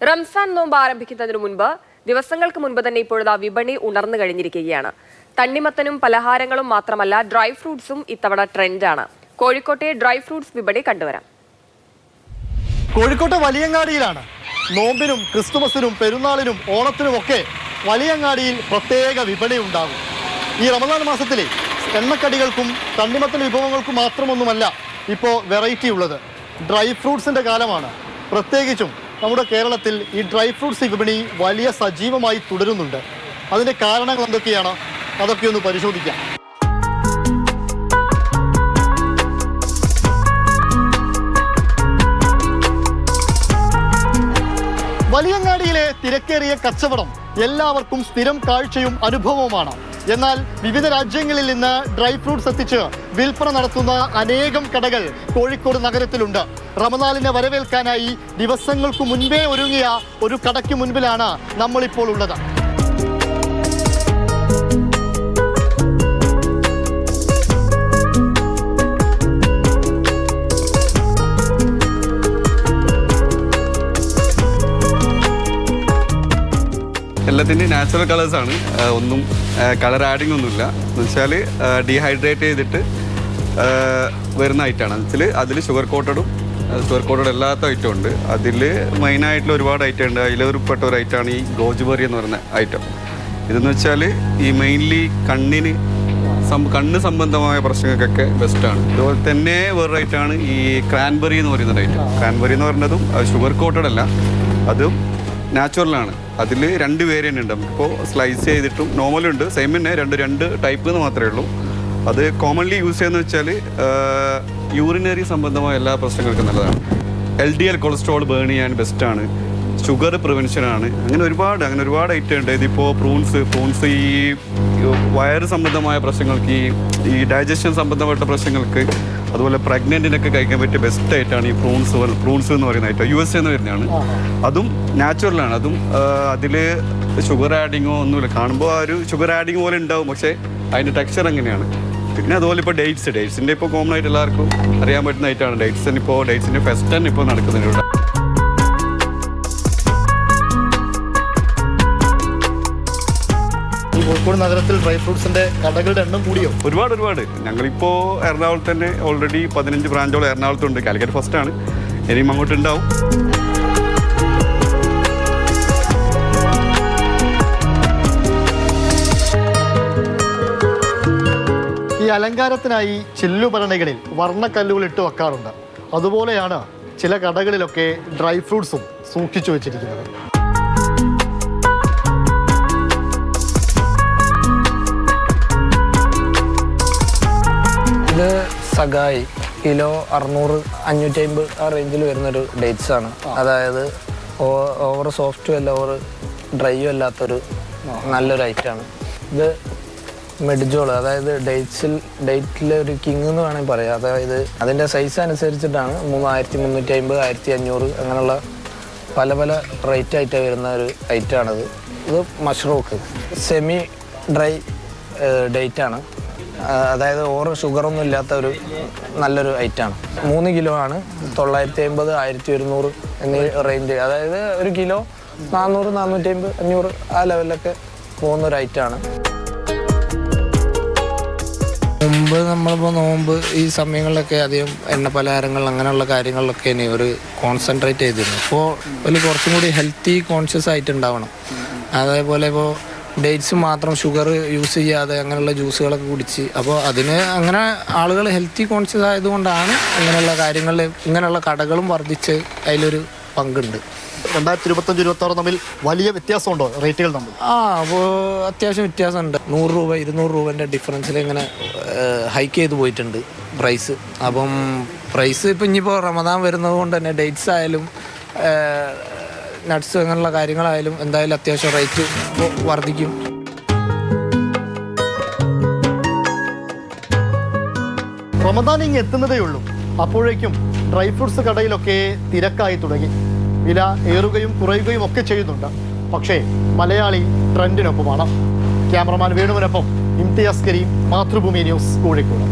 റംസാൻ നോമ്പ് ആരംഭിക്കുന്നതിനു മുൻപ് ദിവസങ്ങൾക്ക് മുൻപ് തന്നെ ഇപ്പോഴത്തെ വിപണി ഉണർന്നു കഴിഞ്ഞിരിക്കുകയാണ്. തണ്ണിമത്തനും പലഹാരങ്ങളും മാത്രമല്ല ഡ്രൈ ഫ്രൂട്ട്സും ഇത്തവണ ട്രെൻഡാണ്. കോഴിക്കോട്ടെ ഡ്രൈ ഫ്രൂട്ട്സ് വിപണി കണ്ടുവരാം. കോഴിക്കോട്ടെ വലിയങ്ങാടിയിലാണ് നോമ്പിനും ക്രിസ്തുമസിനും പെരുന്നാളിനും ഓണത്തിനുമൊക്കെ വലിയങ്ങാടിയിൽ പ്രത്യേക വിപണി ഉണ്ടാകും. ഈ റമദാൻ മാസത്തിലെ എണ്ണക്കടികൾക്കും തണ്ണിമത്തൻ വിഭവങ്ങൾക്കും മാത്രമൊന്നുമല്ല ഇപ്പോൾ വെറൈറ്റി ഉള്ളത്. ഡ്രൈ ഫ്രൂട്ട്സിൻ്റെ കാലമാണ്. പ്രത്യേകിച്ചും നമ്മുടെ കേരളത്തിൽ ഈ ഡ്രൈ ഫ്രൂട്ട്സ് വിപണി വലിയ സജീവമായി തുടരുന്നുണ്ട്. അതിൻ്റെ കാരണങ്ങൾ എന്തൊക്കെയാണ്? അതൊക്കെ ഒന്ന് പരിശോധിക്കാം. വലിയങ്ങാടിയിലെ തിരക്കേറിയ കച്ചവടം എല്ലാവർക്കും സ്ഥിരം കാഴ്ചയും അനുഭവവുമാണ്. എന്നാൽ വിവിധ രാജ്യങ്ങളിൽ നിന്ന് ഡ്രൈ ഫ്രൂട്ട്സ് എത്തിച്ച് വിൽപ്പന നടത്തുന്ന അനേകം കടകൾ കോഴിക്കോട് നഗരത്തിലുണ്ട്. റമദാനിനെ വരവേൽക്കാനായി ദിവസങ്ങൾക്ക് മുൻപേ ഒരുങ്ങിയ ഒരു കടയ്ക്ക് മുൻപിലാണ് നമ്മളിപ്പോൾ ഉള്ളത്. എല്ലാത്തിൻ്റെ നാച്ചുറൽ കളേഴ്സാണ്. ഒന്നും കളർ ആഡിങ് ഒന്നുമില്ല. എന്ന് വെച്ചാൽ ഡീഹൈഡ്രേറ്റ് ചെയ്തിട്ട് വരുന്ന ഐറ്റമാണ്. വെച്ചാൽ അതിൽ ഷുഗർ കോട്ടഡ് എല്ലാത്ത ഐറ്റം ഉണ്ട്. അതിൽ മെയിനായിട്ടുള്ള ഒരുപാട് ഐറ്റം ഉണ്ട്. അതിലൊരുപ്പെട്ട ഒരു ഐറ്റമാണ് ഈ ഗോജുബെറി എന്ന് പറയുന്ന ഐറ്റം. ഇതെന്ന് വെച്ചാൽ ഈ മെയിൻലി കണ്ണ് സംബന്ധമായ പ്രശ്നങ്ങൾക്കൊക്കെ ബെസ്റ്റാണ്. അതുപോലെ തന്നെ വേറൊരു ഐറ്റമാണ് ഈ ക്രാൻബെറി എന്ന് പറയുന്ന ഐറ്റം. ക്രാൻബെറി എന്ന് പറയുന്നതും ഷുഗർ കോട്ടഡ് അല്ല, അതും നാച്ചുറലാണ്. അതിൽ 2 വേരിയൻ്റ് ഉണ്ട്. നമുക്കിപ്പോൾ സ്ലൈസ് ചെയ്തിട്ടും നോർമലുണ്ട്. സെയിം തന്നെ രണ്ട് ടൈപ്പ് എന്ന് മാത്രമേ ഉള്ളൂ. അത് കോമൺലി യൂസ് ചെയ്യുന്നത് വെച്ചാൽ യൂറിനറി സംബന്ധമായ എല്ലാ പ്രശ്നങ്ങൾക്കും നല്ലതാണ്. LDL കൊളസ്ട്രോൾ ബേൺ ചെയ്യാൻ ബെസ്റ്റാണ്. ഷുഗർ പ്രിവെൻഷനാണ്. അങ്ങനെ ഒരുപാട് ഐറ്റം ഉണ്ട്. ഇതിപ്പോൾ പ്രൂൺസ് ഈ വയറ് സംബന്ധമായ പ്രശ്നങ്ങൾക്ക്, ഈ ഡൈജഷൻ സംബന്ധപ്പെട്ട പ്രശ്നങ്ങൾക്ക്, അതുപോലെ പ്രഗ്നൻറ്റിനൊക്കെ കഴിക്കാൻ പറ്റിയ ബെസ്റ്റ് ആയിട്ടാണ് ഈ പ്രൂൺസ് എന്ന് പറയുന്ന ഐറ്റം. USA എന്ന് വരുന്നതാണ്. അതും നാച്ചുറലാണ്. അതും അതിൽ ഷുഗർ ആഡിങ്ങോ ഒന്നുമില്ല. കാണുമ്പോൾ ആ ഒരു ഷുഗർ ആഡിങ് പോലെ ഉണ്ടാവും, പക്ഷേ അതിൻ്റെ ടെക്സ്ചർ അങ്ങനെയാണ്. പിന്നെ അതുപോലെ ഇപ്പോൾ ഡേറ്റ്സിൻ്റെ ഇപ്പോൾ കോമൺ ആയിട്ട് എല്ലാവർക്കും അറിയാൻ പറ്റുന്ന ഐറ്റമാണ് ഡേറ്റ്സിൻ്റെ ഫെസ്റ്റ് ഇപ്പോൾ നടക്കുന്നുണ്ട്. കോഴിക്കോട് നഗരത്തിൽ ഡ്രൈ ഫ്രൂട്ട്സിന്റെ കടകളുടെ എണ്ണം കൂടിയോ? ഒരുപാട്. ഞങ്ങളിപ്പോൾ എറണാകുളത്ത് തന്നെ ഓൾറെഡി 15 ബ്രാഞ്ചോളം എറണാകുളത്തുണ്ട്. കാലിക്കറ്റ് ഫസ്റ്റാണ്. ഇനിയും അങ്ങോട്ട് ഉണ്ടാവും. ഈ അലങ്കാരത്തിനായി ചില്ലുഭരണികളിൽ വർണ്ണക്കല്ലുകൾ ഇട്ട് വെക്കാറുണ്ട്. അതുപോലെയാണ് ചില കടകളിലൊക്കെ ഡ്രൈ ഫ്രൂട്ട്സും സൂക്ഷിച്ചു വെച്ചിരിക്കുന്നത്. ഇത് സഗായി കിലോ 600, 550 ആ റേഞ്ചിൽ വരുന്നൊരു ഡേറ്റ്സ് ആണ്. അതായത് ഓവർ സോഫ്റ്റും അല്ല ഓവർ ഡ്രൈയും അല്ലാത്തൊരു നല്ലൊരു ഐറ്റമാണ്. ഇത് മെഡിജോൾ, അതായത് ഡേറ്റിലെ ഒരു കിങ് എന്ന് വേണമെങ്കിൽ പറയാം. അതായത് അതിൻ്റെ സൈസ് അനുസരിച്ചിട്ടാണ് 3350, 1500 അങ്ങനെയുള്ള പല റേറ്റ് ആയിട്ട് വരുന്ന ഒരു ഐറ്റമാണിത്. ഇത് മഷ്റൂക്ക് സെമി ഡ്രൈ ഡേറ്റാണ്. അതായത് ഓവർ ഷുഗറൊന്നും ഇല്ലാത്ത ഒരു നല്ലൊരു ഐറ്റമാണ്. 3 കിലോ ആണ്. 950, 1100 എന്നീ റേഞ്ച്. അതായത് ഒരു കിലോ 400, 450, 500 ആ ലെവലിലൊക്കെ പോകുന്നൊരു ഐറ്റമാണ്. മുമ്പ് നമ്മളിപ്പോൾ നോമ്പ് ഈ സമയങ്ങളിലൊക്കെ അധികം എണ്ണ പലഹാരങ്ങൾ അങ്ങനെയുള്ള കാര്യങ്ങളിലൊക്കെ ഇനി ഒരു കോൺസെൻട്രേറ്റ് ചെയ്തിരുന്നു. ഇപ്പോൾ ഒരു കുറച്ചും കൂടി ഹെൽത്തി കോൺഷ്യസ് ആയിട്ട് ഉണ്ടാവണം. അതേപോലെ ഇപ്പോൾ ഡേറ്റ്സ് മാത്രം ഷുഗർ യൂസ് ചെയ്യാതെ അങ്ങനെയുള്ള ജ്യൂസുകളൊക്കെ കുടിച്ച്, അപ്പോൾ അതിന് അങ്ങനെ ആളുകൾ ഹെൽത്തി കോൺഷ്യസ് ആയതുകൊണ്ടാണ് അങ്ങനെയുള്ള കാര്യങ്ങളിൽ ഇങ്ങനെയുള്ള കടകളും വർദ്ധിച്ച് അതിലൊരു പങ്കുണ്ട്. 2025-26 തമ്മിൽ വലിയ വ്യത്യാസമുണ്ടോ റേറ്റുകൾ തമ്മിൽ? അപ്പോൾ അത്യാവശ്യം വ്യത്യാസമുണ്ട്. 100 രൂപ 200 രൂപേൻ്റെ ഡിഫറൻസിൽ ഇങ്ങനെ ഹൈക്ക് ചെയ്ത് പോയിട്ടുണ്ട് പ്രൈസ്. അപ്പം പ്രൈസ് ഇപ്പം ഇനിയിപ്പോൾ റമദാൻ വരുന്നത് കൊണ്ട് തന്നെ ഡേറ്റ്സ് ആയാലും നട്ട്സ് അങ്ങനെയുള്ള കാര്യങ്ങളായാലും എന്തായാലും അത്യാവശ്യം റേറ്റ് വർദ്ധിക്കും. റമദാൻ ഇങ്ങ് എത്തുന്നതേ ഉള്ളൂ. അപ്പോഴേക്കും ഡ്രൈ ഫ്രൂട്ട്സ് കടയിലൊക്കെ തിരക്കായി തുടങ്ങി. വില ഏറുകയും കുറയുകയും ഒക്കെ ചെയ്യുന്നുണ്ട്. പക്ഷേ മലയാളി ട്രെൻഡിനൊപ്പമാണ്. ക്യാമറമാൻ വേണുവിനൊപ്പം ഇംതിയാസ് കരീം, മാതൃഭൂമി ന്യൂസ്, കോഴിക്കോട്.